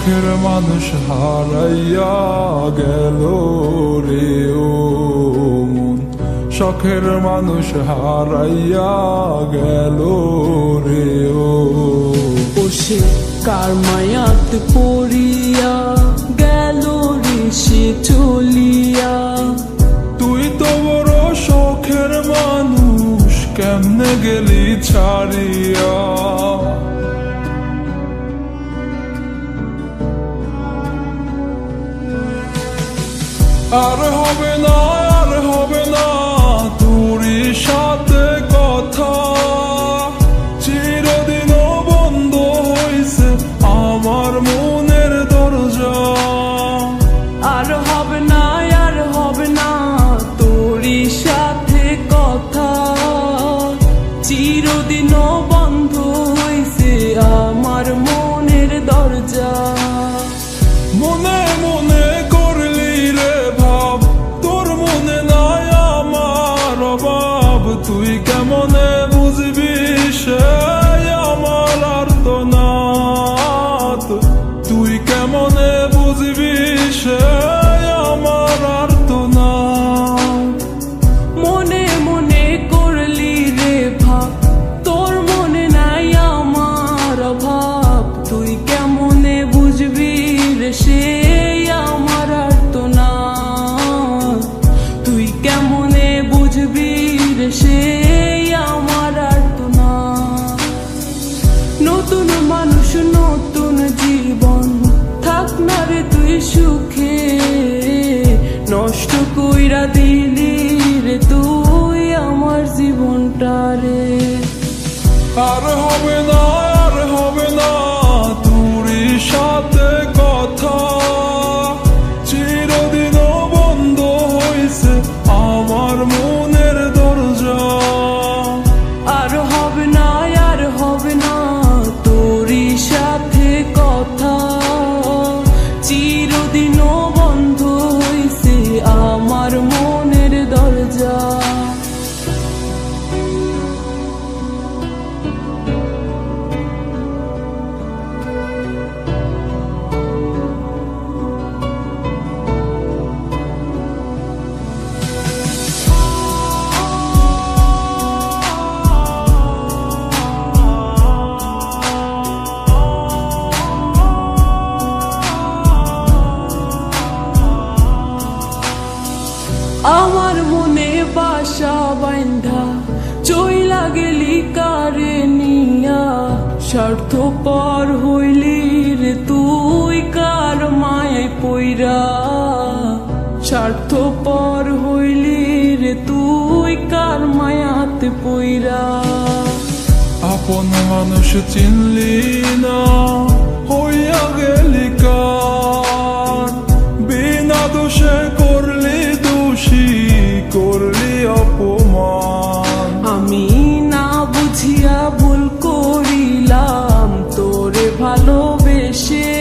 শখের মানুষ হারাইয়া গেল রে ও মন, শখের মানুষ হারাইয়া গেল রে ও। সে কার মায়াত পড়িয়া গেল রে সে চলিয়া। তুই তো বড় শখের মানুষ, কেমনে গেলি ছাড়িয়া। আর হবে না, আর হবে না তোরই সাথে কথা, চিরদিনও বন্ধ হইছে আমার মনের দরজা। আর হবে না, আর হবে না তোরই সাথে কথা, চিরদিনও বন্ধ হইছে আমার মনের দরজা। মনে মনে করলি রে ভাব, তোর মনে নাই আমার অভাব। তুই কেমনে বুঝবি সে আমার আর্তনাদ, তুই কেমনে বুঝবি সে আমার আর্তনাদ। মনে মনে করলি রে ভাব, তোর মনে নাই আমার অভাব। তুই কেমনে বুঝবি রে সে আমার আর্তনাদ, তুই কেমনে বুঝবি রে সে আমার আর্তনাদ। নতুন মানুষ নতুন জীবন, থাক না রে তুই সুখে, নষ্ট কইরা দিলি রে তুই আমার জীবনটা রে। আর হবে না, আর হবে না তোরই সাথে কথা, চিরদিনও বন্ধ হইছে আমার মনের দরজা। আর হবে না, আর হবে না তোরই সাথে কথা, চিরদিনও বন্ধ হইছে আমার মনের দরজা। আমার মনে বাসা বাইন্ধা চইলা গেলি কারে নিয়া, স্বার্থপর হইলি রে তুই কার মায়ায় পইরা। স্বার্থপর হইলি রে তুই কার মায়াতে পইরা। আপন মানুষ চিনলি না, হইয়া গেলি কার। বিনা দোষে করলি দোষী, করলি অপমান। আমি না বুঝিয়া ভুল করিলাম তোরে ভালোবেসে,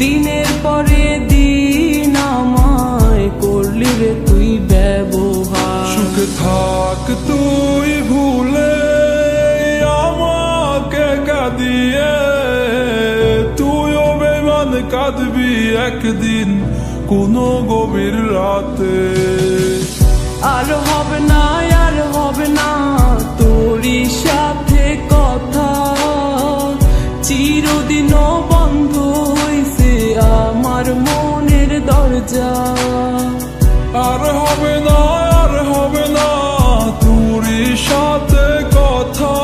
দিনের পরে দিন আমায় করলি রে তুই ব্যবহার। সুখে থাক তুই ভুলে আমাকে কাঁদিয়ে, তুইও বেমান কাঁদবি একদিন কোনো গভীর রাতে। আর হবে না, আর হবে না তোরই সাথে কথা, চিরদিনও বন্ধ হইছে আমার মনের দরজা। আর হবে না, আর হবে না তোরই সাথে কথা,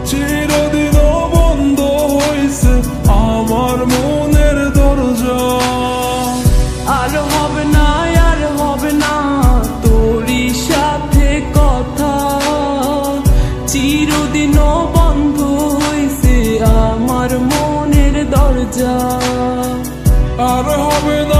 চিরদিনও বন্ধ হইছে আমার মনের দরজা। আর হবে না, আর হবে না তোরই সাথে কথা, চিরদিনও বন্ধ হইছে আমার মনের দরজা। আর হবে না,